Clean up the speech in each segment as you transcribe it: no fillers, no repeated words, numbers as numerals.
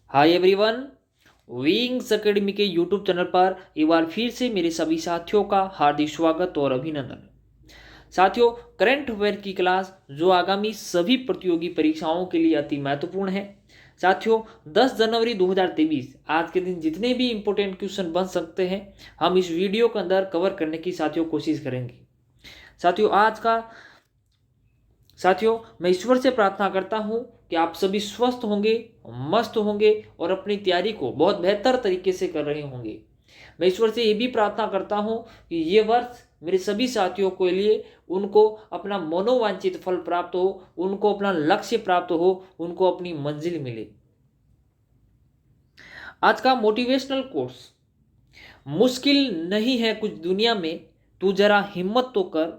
Hi everyone, wings academy के YouTube channel पर एक बार फिर से मेरे सभी साथियों का हार्दिक स्वागत और अभिनंदन। साथियों, करंट अफेयर की क्लास जो आगामी सभी प्रतियोगी परीक्षाओं के लिए अति महत्वपूर्ण है। साथियों, 10 जनवरी 2023 आज के दिन जितने भी इंपॉर्टेंट क्वेश्चन बन सकते हैं हम इस वीडियो के अंदर कवर करने की साथियों कोशिश करेंगे। साथियों, मैं ईश्वर से प्रार्थना करता हूं कि आप सभी स्वस्थ होंगे, मस्त होंगे और अपनी तैयारी को बहुत बेहतर तरीके से कर रहे होंगे। मैं ईश्वर से ये भी प्रार्थना करता हूं कि ये वर्ष मेरे सभी साथियों के लिए उनको अपना मनोवांछित फल प्राप्त हो, उनको अपना लक्ष्य प्राप्त हो, उनको अपनी मंजिल मिले। आज का मोटिवेशनल कोर्स, मुश्किल नहीं है कुछ दुनिया में, तू जरा हिम्मत तो कर,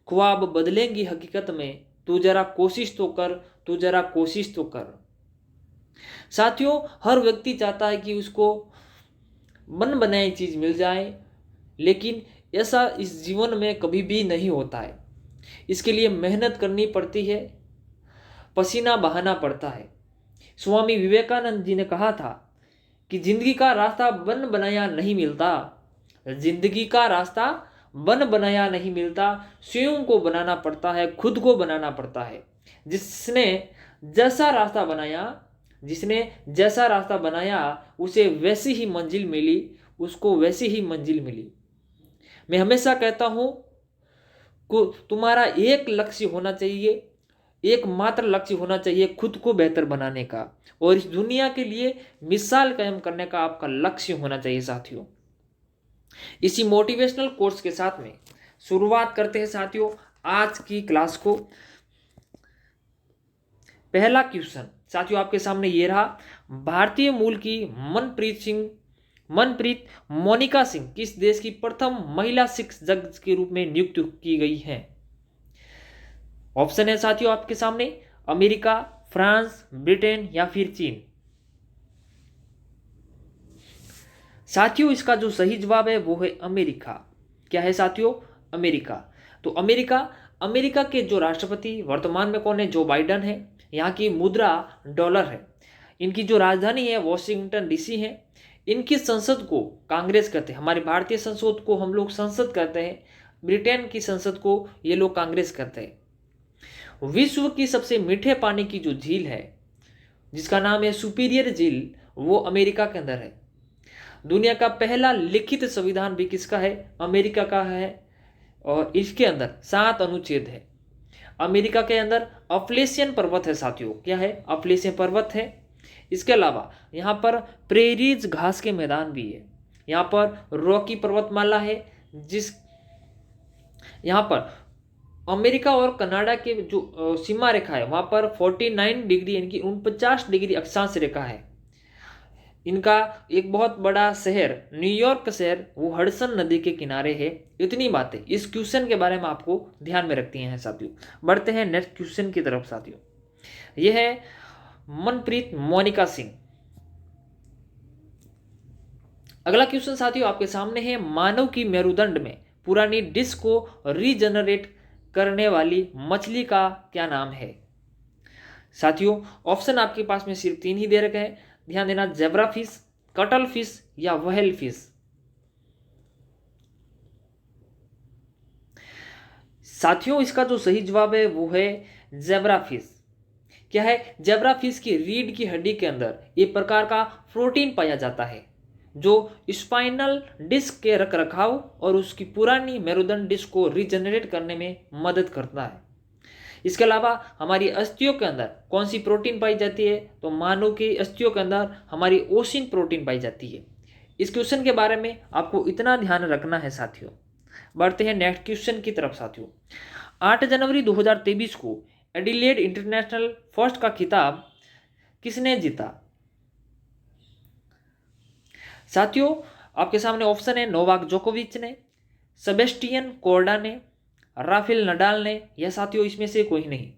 ख्वाब बदलेंगी हकीकत में, तू जरा कोशिश तो कर, तू जरा कोशिश तो कर। साथियों, हर व्यक्ति चाहता है कि उसको मन बनाई चीज मिल जाए, लेकिन ऐसा इस जीवन में कभी भी नहीं होता है। इसके लिए मेहनत करनी पड़ती है, पसीना बहाना पड़ता है। स्वामी विवेकानंद जी ने कहा था कि जिंदगी का रास्ता बन बनाया नहीं मिलता, जिंदगी का रास्ता बन बनाया नहीं मिलता, स्वयं को बनाना पड़ता है, खुद को बनाना पड़ता है। जिसने जैसा रास्ता बनाया जिसने जैसा रास्ता बनाया उसे वैसी ही मंजिल मिली, उसको वैसी ही मंजिल मिली। मैं हमेशा कहता हूं कि तुम्हारा एक लक्ष्य होना चाहिए, एकमात्र लक्ष्य होना चाहिए खुद को बेहतर बनाने का, और इस दुनिया के लिए मिसाल कायम करने का आपका लक्ष्य होना चाहिए। साथियों, इसी मोटिवेशनल कोर्स के साथ में शुरुआत करते हैं साथियों आज की क्लास को। पहला क्वेश्चन साथियों आपके सामने ये रहा, भारतीय मूल की मनप्रीत मोनिका सिंह किस देश की प्रथम महिला शिक्षक जज के रूप में नियुक्त की गई है? ऑप्शन है साथियों आपके सामने, अमेरिका, फ्रांस, ब्रिटेन या फिर चीन। साथियों, इसका जो सही जवाब है वो है अमेरिका। क्या है साथियों? अमेरिका। तो अमेरिका के जो राष्ट्रपति वर्तमान में कौन है? जो बाइडन है। यहाँ की मुद्रा डॉलर है। इनकी जो राजधानी है वॉशिंगटन डीसी है। इनकी संसद को कांग्रेस कहते हैं। हमारी भारतीय संसद को हम लोग संसद कहते हैं, ब्रिटेन की संसद को ये लोग कांग्रेस कहते हैं। विश्व की सबसे मीठे पानी की जो झील है जिसका नाम है सुपीरियर झील, वो अमेरिका के अंदर है। दुनिया का पहला लिखित संविधान भी किसका है? अमेरिका का है, और इसके अंदर 7 अनुच्छेद है। अमेरिका के अंदर अप्लेशियन पर्वत है साथियों। क्या है? अप्लेशियन पर्वत है। इसके अलावा यहाँ पर प्रेरीज घास के मैदान भी है। यहाँ पर रॉकी पर्वतमाला है, जिस यहाँ पर अमेरिका और कनाडा के जो सीमा रेखा है वहाँ पर 49 डिग्री यानी कि 49 डिग्री अक्षांश रेखा है। इनका एक बहुत बड़ा शहर न्यूयॉर्क शहर वो हडसन नदी के किनारे है। इतनी बातें इस क्वेश्चन के बारे में आपको ध्यान में रखती हैं साथियों। बढ़ते हैं नेक्स्ट क्वेश्चन की तरफ साथियों। यह है मनप्रीत मोनिका सिंह। अगला क्वेश्चन साथियों आपके सामने है, मानव की मेरुदंड में पुरानी डिस्क को रीजनरेट करने वाली मछली का क्या नाम है? साथियों, ऑप्शन आपके पास में सिर्फ 3 ही दे रखे हैं। ध्यान देना, जेब्रा फिश, कटल फिश या व्हेल फिश। साथियों, इसका जो सही जवाब है वो है जेब्रा फिश। क्या है? जेब्रा फिश की रीढ़ की हड्डी के अंदर एक प्रकार का प्रोटीन पाया जाता है जो स्पाइनल डिस्क के रखरखाव और उसकी पुरानी मेरुदंड डिस्क को रीजनरेट करने में मदद करता है। इसके अलावा हमारी अस्थियों के अंदर कौन सी प्रोटीन पाई जाती है? तो मानव की अस्थियों के अंदर हमारी ओसिन प्रोटीन पाई जाती है। इस क्वेश्चन के बारे में आपको इतना ध्यान रखना है साथियों। बढ़ते हैं नेक्स्ट क्वेश्चन की तरफ साथियों। 8 जनवरी 2023 को एडिलेड इंटरनेशनल फर्स्ट का खिताब किसने जीता? साथियों, आपके सामने ऑप्शन है, नोवाक जोकोविच ने, सेबेस्टियन कोर्डा ने, राफेल नडाल ने, या साथियों इसमें से कोई नहीं।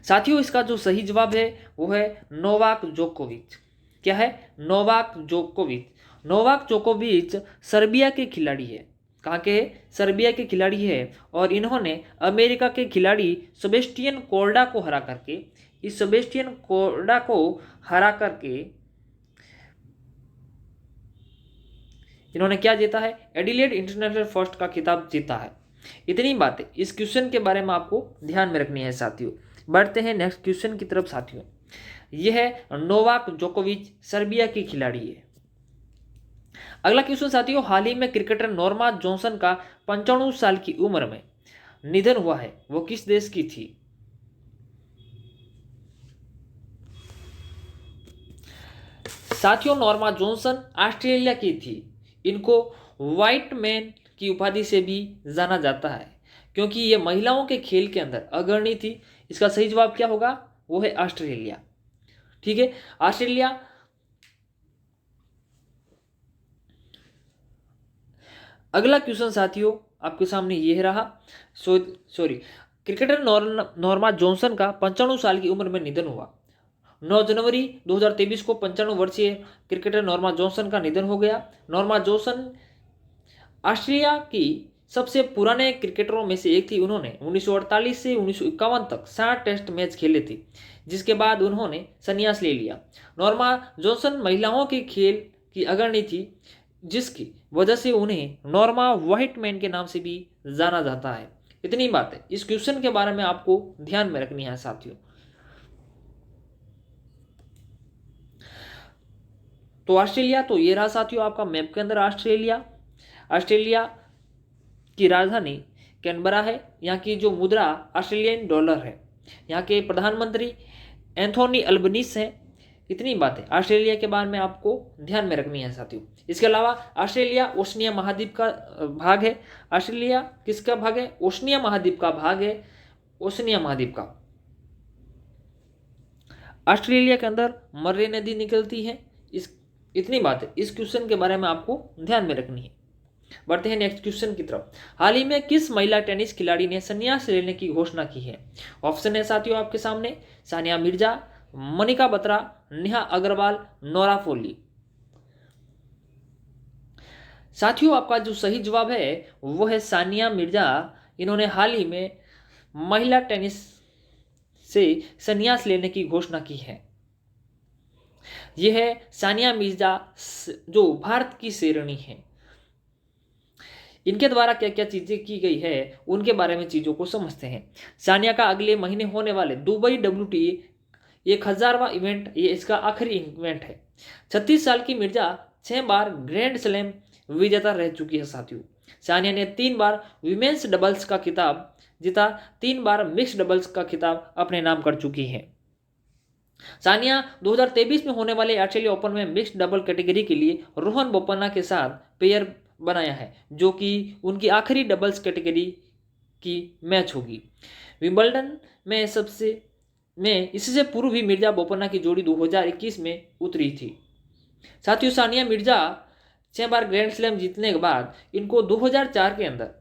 साथियों, इसका जो सही जवाब है वो है नोवाक जोकोविच। क्या है? नोवाक जोकोविच। नोवाक जोकोविच सर्बिया के खिलाड़ी है। कहाँ के? सर्बिया के खिलाड़ी है, और इन्होंने अमेरिका के खिलाड़ी सेबेस्टियन कोर्डा को हरा करके इस सेबेस्टियन कोर्डा को हरा करके इन्होंने क्या जीता है, एडिलेड इंटरनेशनल फर्स्ट का खिताब जीता है। इतनी बातें इस क्वेश्चन के बारे में आपको ध्यान में रखनी है साथियों। बढ़ते हैं नेक्स्ट क्वेश्चन की तरफ साथियों। यह है नोवाक जोकोविच, सर्बिया की खिलाड़ी है। अगला क्वेश्चन साथियों, हाल ही में क्रिकेटर नॉर्मा जॉनसन का 95 साल की उम्र में निधन हुआ है, वो किस देश की थी? साथियों नॉर्मा जॉनसन ऑस्ट्रेलिया की थी। इनको व्हाइट मैन की उपाधि से भी जाना जाता है क्योंकि ये महिलाओं के खेल के अंदर अग्रणी थी। इसका सही जवाब क्या होगा, वो है ऑस्ट्रेलिया। ठीक है, ऑस्ट्रेलिया। अगला क्वेश्चन साथियों आपके सामने ये रहा। सॉरी, क्रिकेटर नॉर्मा जॉनसन का 95 साल की उम्र में निधन हुआ। 9 जनवरी 2023 को 95 वर्षीय क्रिकेटर नॉर्मा जॉनसन का निधन हो गया। नॉर्मा जॉनसन ऑस्ट्रेलिया की सबसे पुराने क्रिकेटरों में से एक थी। उन्होंने 1948 से 1951 तक 60 टेस्ट मैच खेले थे, जिसके बाद उन्होंने संन्यास ले लिया। नॉर्मा जॉनसन महिलाओं के खेल की अग्रणी थी, जिसकी वजह से उन्हें नॉर्मा व्हाइटमैन के नाम से भी जाना जाता है। इतनी बातें इस क्वेश्चन के बारे में आपको ध्यान में रखनी है साथियों। तो ऑस्ट्रेलिया तो ये रहा साथियों आपका मैप के अंदर ऑस्ट्रेलिया। ऑस्ट्रेलिया की राजधानी कैनबरा है। यहाँ की जो मुद्रा ऑस्ट्रेलियन डॉलर है। यहाँ के प्रधानमंत्री एंथोनी अल्बनीस हैं। इतनी बातें ऑस्ट्रेलिया के बारे में आपको ध्यान में रखनी है साथियों। इसके अलावा ऑस्ट्रेलिया ओशनिया महाद्वीप का भाग है। ऑस्ट्रेलिया किसका भाग है, ओशनिया महाद्वीप का भाग है। ओशनिया महाद्वीप का। ऑस्ट्रेलिया के अंदर मर्रे नदी निकलती है। इतनी बातें इस क्वेश्चन के बारे में आपको ध्यान में रखनी है। बढ़ते हैं नेक्स्ट क्वेश्चन की तरफ। हाल ही में किस महिला टेनिस खिलाड़ी ने संन्यास लेने की घोषणा की है? ऑप्शन है साथियों आपके सामने, सानिया मिर्जा, मनिका बत्रा, नेहा अग्रवाल, नोरा फॉली। साथियों आपका जो सही जवाब है वो है सानिया मिर्जा। इन्होंने हाल ही में महिला टेनिस से संन्यास लेने की घोषणा की है। यह है सानिया मिर्जा, जो भारत की शेरनी है। इनके द्वारा क्या क्या चीजें की गई है उनके बारे में चीजों को समझते हैं। सानिया का अगले महीने होने वाले दुबई WTA 1000वां इवेंट, ये इसका आखिरी इवेंट है। 36 साल की मिर्जा 6 बार ग्रैंड स्लैम विजेता रह चुकी है साथियों। सानिया ने 3 बार विमेंस डबल्स का खिताब जीता, 3 बार मिक्स डबल्स का खिताब अपने नाम कर चुकी है। सानिया 2023 में होने वाले ऑस्ट्रेलिया ओपन में मिक्स्ड डबल कैटेगरी के लिए रोहन बोपन्ना के साथ पेयर बनाया है, जो कि उनकी आखिरी डबल्स कैटेगरी की मैच होगी। विंबलडन में इससे पूर्व भी मिर्जा बोपन्ना की जोड़ी 2021 में उतरी थी। साथियों सानिया मिर्जा 6 बार ग्रैंड स्लैम जीतने के बाद इनको 2004 के अंदर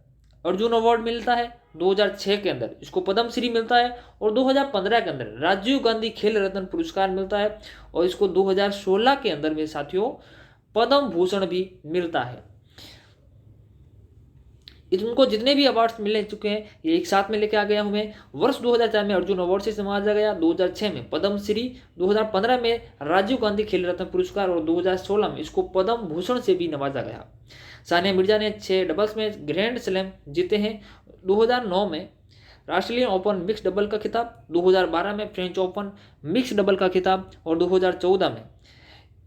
अर्जुन अवार्ड मिलता है, 2006 के अंदर इसको पद्म श्री मिलता है और 2015 के अंदर राजीव गांधी खेल रत्न पुरस्कार मिलता है और इसको 2016 के अंदर में साथियों पद्म भूषण भी मिलता है। इनको जितने भी अवार्ड्स मिल चुके हैं ये एक साथ में लेके आ गया हूं मैं। वर्ष 2004 में अर्जुन अवार्ड से नवाजा गया, 2006 में पद्म श्री, 2015 में राजीव गांधी खेल रत्न पुरस्कार और 2016 में इसको पद्म भूषण से भी नवाजा गया। सानिया मिर्जा ने 6 डबल्स में ग्रैंड स्लैम जीते हैं। 2009 में ऑस्ट्रेलियन ओपन मिक्स डबल का खिताब, 2012 में फ्रेंच ओपन मिक्स डबल का खिताब और 2014 में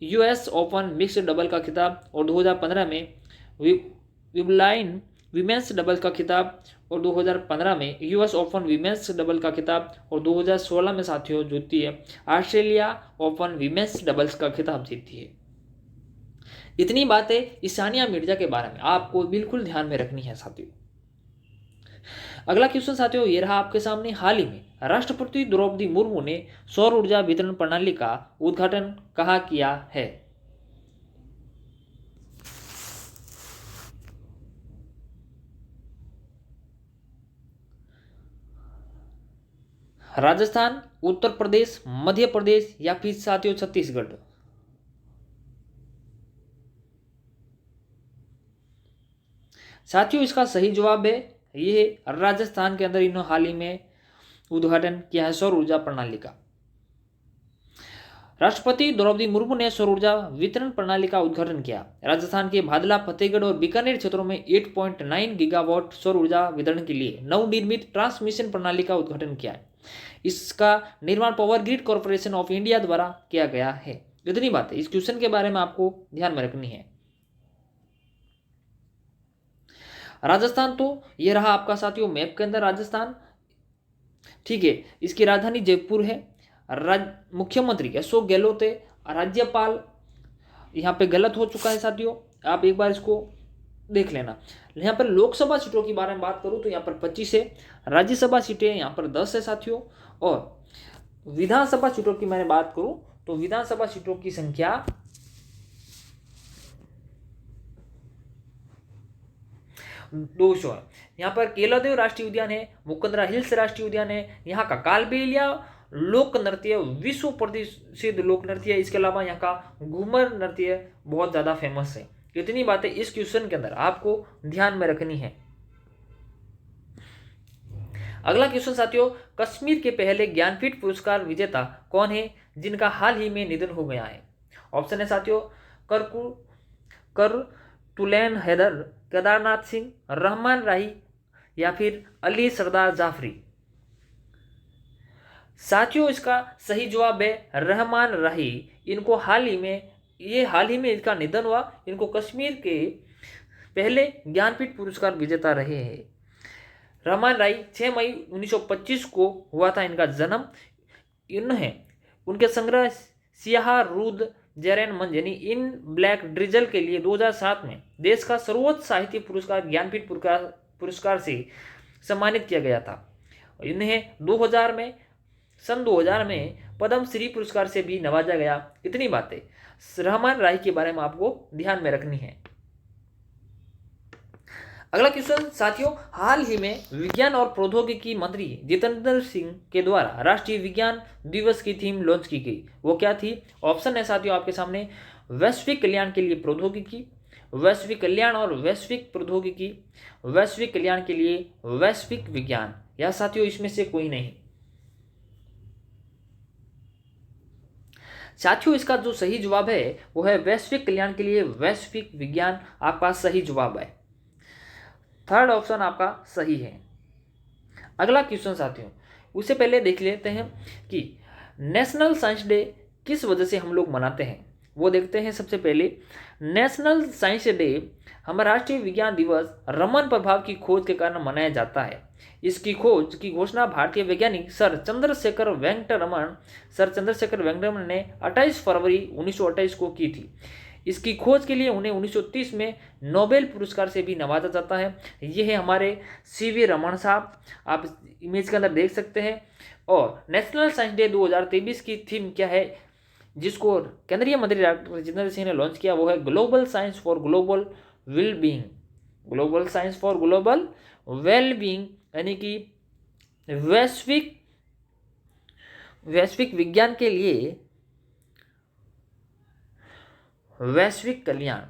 US ओपन मिक्स डबल का खिताब और 2015 में विबलाइन विमेंस डबल का खिताब और 2015 में US ओपन विमेंस डबल का खिताब और 2016 में साथियों जीतती है ऑस्ट्रेलिया ओपन विमेंस डबल्स का खिताब जीतती है। इतनी बातें इस सानिया मिर्जा के बारे में आपको बिल्कुल ध्यान में रखनी है साथियों। अगला क्वेश्चन साथियों ये रहा आपके सामने। हाल ही में राष्ट्रपति द्रौपदी मुर्मू ने सौर ऊर्जा वितरण प्रणाली का उद्घाटन कहाँ किया है? राजस्थान, उत्तर प्रदेश, मध्य प्रदेश या फिर साथियों छत्तीसगढ़? साथियों इसका सही जवाब है ये राजस्थान के अंदर इन्होंने हाल ही में उद्घाटन किया है सौर ऊर्जा प्रणाली का। राष्ट्रपति द्रौपदी मुर्मू ने सौर ऊर्जा वितरण प्रणाली का उद्घाटन किया। राजस्थान के भादला, फतेहगढ़ और बीकानेर क्षेत्रों में 8.9 गीगावाट सौर ऊर्जा वितरण के लिए नवनिर्मित ट्रांसमिशन प्रणाली का उद्घाटन किया है। इसका निर्माण power grid corporation of India द्वारा किया गया है। इतनी बातें इस क्वेश्चन के बारे में आपको ध्यान में रखनी है। राजस्थान तो ये रहा आपका साथियों मैप के अंदर राजस्थान, ठीक है। इसकी राजधानी जयपुर है। मुख्यमंत्री अशोक गहलोत है। राज्यपाल यहाँ पे गलत हो चुका है साथियों, आप एक बार इसको देख लेना। यहाँ पर लोकसभा सीटों के बारे में बात करूँ तो यहाँ पर 25 है। राज्यसभा सीटें यहाँ पर 10 है साथियों। और विधानसभा सीटों की मैंने बात करूँ तो विधानसभा सीटों की संख्या 200 है। यहाँ पर केलादेव राष्ट्रीय उद्यान है, मुकंदरा हिल्स राष्ट्रीय उद्यान है, यहाँ का कालबेलिया लोक नृत्य विश्व प्रसिद्ध लोक नृत्य है। इसके अलावा यहाँ का घूमर नृत्य बहुत ज्यादा फेमस है। इतनी बातें इस क्वेश्चन के अंदर आपको ध्यान में रखनी है। अगला क्वेश्चन साथियों, कश्मीर के पहले ज्ञानपीठ पुरस्कार विजेता कौन है जिनका हाल ही में निधन हो गया है? ऑप्शन है साथियों, करतुलैन हैदर, केदारनाथ सिंह, रहमान राही या फिर अली सरदार जाफरी। साथियों इसका सही जवाब है रहमान राही। इनको हाल ही में इनका निधन हुआ। इनको कश्मीर के पहले ज्ञानपीठ पुरस्कार विजेता रहे हैं। रहमान राही 6 मई 1925 को हुआ था इनका जन्म। इन्हें उनके संग्रह सियाह रूद जैरन मंज यानी इन ब्लैक ड्रिजल के लिए 2007 में देश का सर्वोच्च साहित्य पुरस्कार ज्ञानपीठ पुरस्कार से सम्मानित किया गया था। इन्हें सन 2000 में पद्म श्री पुरस्कार से भी नवाजा गया। इतनी बातें रहमान राही के बारे में आपको ध्यान में रखनी है। अगला क्वेश्चन साथियों, हाल ही में विज्ञान और प्रौद्योगिकी मंत्री जितेंद्र सिंह के द्वारा राष्ट्रीय विज्ञान दिवस की थीम लॉन्च की गई, वो क्या थी? ऑप्शन है साथियों आपके सामने, वैश्विक कल्याण के लिए प्रौद्योगिकी, वैश्विक कल्याण और वैश्विक प्रौद्योगिकी, वैश्विक कल्याण के लिए वैश्विक विज्ञान, या साथियों इसमें से कोई नहीं। साथियों इसका जो सही जवाब है वो है वैश्विक कल्याण के लिए वैश्विक विज्ञान, आपका सही जवाब है। थर्ड ऑप्शन आपका सही है। अगला क्वेश्चन साथियों, उससे पहले देख लेते हैं कि नेशनल साइंस डे किस वजह से हम लोग मनाते हैं, वो देखते हैं। सबसे पहले नेशनल साइंस डे हमारा राष्ट्रीय विज्ञान दिवस रमन प्रभाव की खोज के कारण मनाया जाता है। इसकी खोज की घोषणा भारतीय वैज्ञानिक सर चंद्रशेखर वेंकटरमन ने 28 फरवरी 1928 को की थी। इसकी खोज के लिए उन्हें 1930 में नोबेल पुरस्कार से भी नवाजा जाता है। ये है हमारे सीवी रमन साहब, आप इमेज के अंदर देख सकते हैं। और नेशनल साइंस डे 2023 की थीम क्या है जिसको केंद्रीय मंत्री डॉक्टर जितेंद्र सिंह ने लॉन्च किया, वो है global science for global well being. Global science for global well being यानी कि वैश्विक विज्ञान के लिए वैश्विक कल्याण।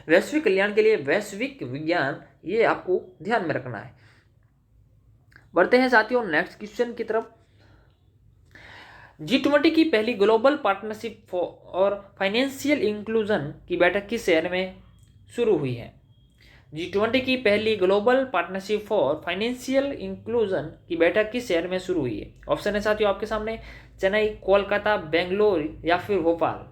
वैश्विक कल्याण के लिए वैश्विक विज्ञान, ये आपको ध्यान में रखना है। बढ़ते हैं साथियों नेक्स्ट क्वेश्चन की तरफ। G20 की पहली ग्लोबल पार्टनरशिप और फाइनेंशियल इंक्लूजन की बैठक किस शहर में शुरू हुई है? G20 की पहली global partnership for financial inclusion की बैठक किस शहर में शुरू हुई है? ऑप्शन है साथियों आपके सामने, चेन्नई, कोलकाता, बेंगलोर या फिर भोपाल।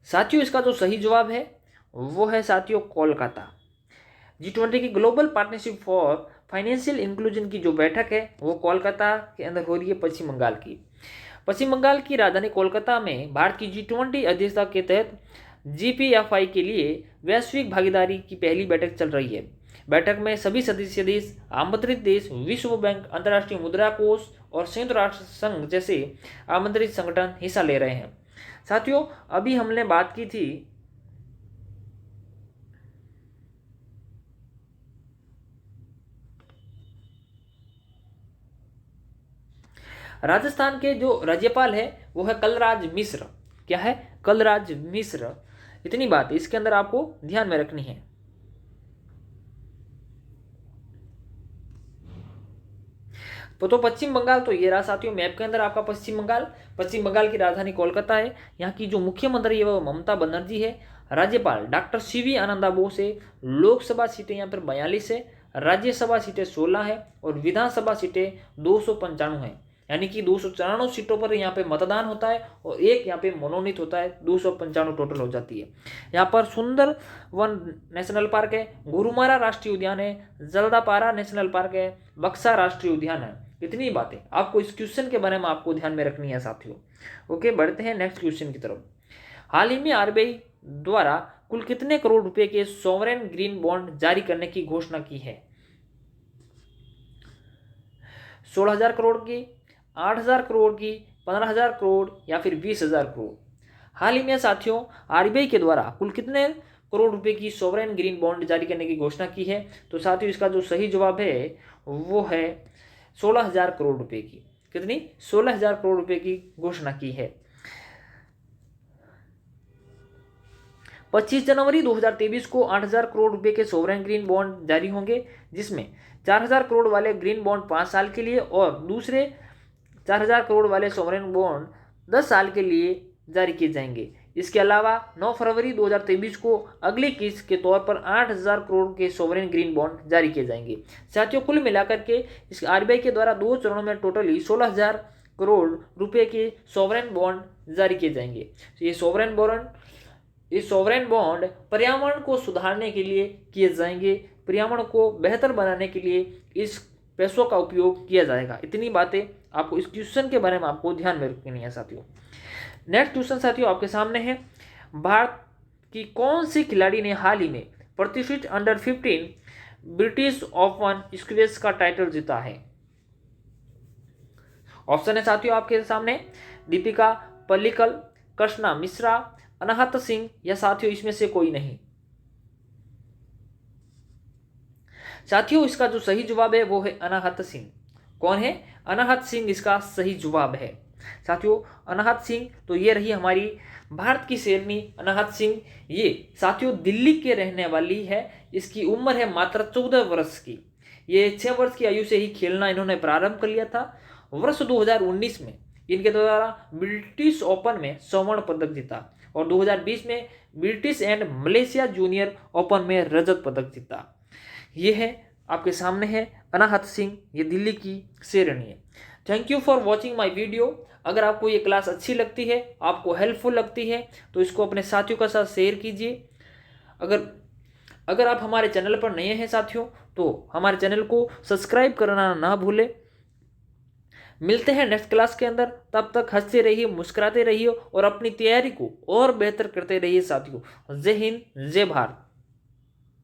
साथियों इसका जो सही जवाब है वो है साथियों कोलकाता। G20 की global partnership for financial inclusion की जो बैठक है वो कोलकाता के अंदर हो रही है, पश्चिम बंगाल की। पश्चिम बंगाल की राजधानी कोलकाता में भारत की G20 अध्यक्षता के तहत GPFI के लिए वैश्विक भागीदारी की पहली बैठक चल रही है। बैठक में सभी सदस्य देश, आमंत्रित देश, विश्व बैंक, अंतर्राष्ट्रीय मुद्रा कोष और संयुक्त राष्ट्र संघ जैसे आमंत्रित संगठन हिस्सा ले रहे हैं। साथियों अभी हमने बात की थी राजस्थान के जो राज्यपाल है वो है कलराज मिश्र। क्या है? कलराज मिश्र। इतनी बात इसके अंदर आपको ध्यान में रखनी है। तो पश्चिम बंगाल तो ये रहा साथियों मैप के अंदर आपका पश्चिम बंगाल। पश्चिम बंगाल की राजधानी कोलकाता है। यहाँ की जो मुख्यमंत्री है वो ममता बनर्जी है। राज्यपाल डॉक्टर सीवी आनंदा बोस है। लोकसभा सीटें यहाँ पर 42 है, राज्यसभा सीटें 16 है और विधानसभा सीटें 295 है। यानी कि 294 सीटों पर यहाँ पे मतदान होता है और एक यहाँ पे मनोनीत होता है। 295 टोटल हो जाती है। यहाँ पर सुंदर वन नेशनल पार्क है, गोरुमारा राष्ट्रीय उद्यान है, जल्दापारा नेशनल पार्क है, बक्सा राष्ट्रीय उद्यान है। इतनी बातें आपको इस क्वेश्चन के बारे में आपको ध्यान में रखनी है साथियों। ओके, बढ़ते हैं नेक्स्ट क्वेश्चन की तरफ। हाल ही में आरबीआई द्वारा कुल कितने करोड़ रुपए के सॉवरेन ग्रीन बॉन्ड जारी करने की घोषणा की है? 16,000 करोड़ की, 8,000 करोड़ की, 15,000 करोड़ या फिर 20,000 करोड़? हाल ही में साथियों आरबीआई के द्वारा कुल कितने करोड़ रुपए की सॉवरेन ग्रीन बॉन्ड जारी करने की घोषणा की है? तो साथियों इसका जो सही जवाब है वो है 16,000 करोड़ रुपए की। कितनी? 16,000 करोड़ रुपए की घोषणा की है। 25 जनवरी 2023 को 8,000 करोड़ रुपए के सोवरेन ग्रीन बॉन्ड जारी होंगे, जिसमें 4,000 करोड़ वाले ग्रीन बॉन्ड 5 साल के लिए और दूसरे 4,000 करोड़ वाले सोवरेन बॉन्ड 10 साल के लिए जारी किए जाएंगे। इसके अलावा 9 फरवरी 2023 को अगली किस्त के तौर पर 8,000 करोड़ के सोवरेन ग्रीन बॉन्ड जारी किए जाएंगे। साथियों कुल मिलाकर के इस आरबीआई के द्वारा 2 चरणों में टोटली 16,000 करोड़ रुपए के सोवरेन बॉन्ड जारी किए जाएंगे। ये सोवरेन बॉन्ड पर्यावरण को सुधारने के लिए किए जाएंगे, पर्यावरण को बेहतर बनाने के लिए इस पैसों का उपयोग किया जाएगा। इतनी बातें आपको इस क्वेश्चन के बारे में आपको ध्यान में रखनी है साथियों। नेक्स्ट क्वेश्चन साथियों आपके सामने है। भारत की कौन सी खिलाड़ी ने हाल ही में प्रतिष्ठित अंडर 15 ब्रिटिश ओपन स्क्वैश का टाइटल जीता है? ऑप्शन है साथियों आपके सामने दीपिका पल्लिकल, कृष्णा मिश्रा, अनाहत सिंह या साथियों इसमें से कोई नहीं। साथियों इसका जो सही जवाब है वो है अनाहत सिंह। कौन है? अनाहत सिंह इसका सही जवाब है। साथियों अनाहत सिंह तो ये रही हमारी भारत की शेरनी अनाहत सिंह। ये साथियों दिल्ली के रहने वाली है। इसकी उम्र है मात्र 14 वर्ष की। ये 6 वर्ष की आयु से ही खेलना इन्होंने प्रारंभ कर लिया था। वर्ष 2019 में इनके द्वारा ब्रिटिश ओपन में स्वर्ण पदक जीता और 2020 में British and Malaysia junior open में रजत पदक जीता। ये है आपके सामने है अनाहत सिंह, ये दिल्ली की शेरनी है। Thank you for watching my video. अगर आपको ये क्लास अच्छी लगती है, आपको हेल्पफुल लगती है तो इसको अपने साथियों के साथ शेयर कीजिए। अगर आप हमारे चैनल पर नए हैं साथियों तो हमारे चैनल को सब्सक्राइब करना ना भूलें। मिलते हैं नेक्स्ट क्लास के अंदर, तब तक हंसते रहिए, मुस्कुराते रहिए और अपनी तैयारी को और बेहतर करते रहिए साथियों। जय हिंद, जय भारत।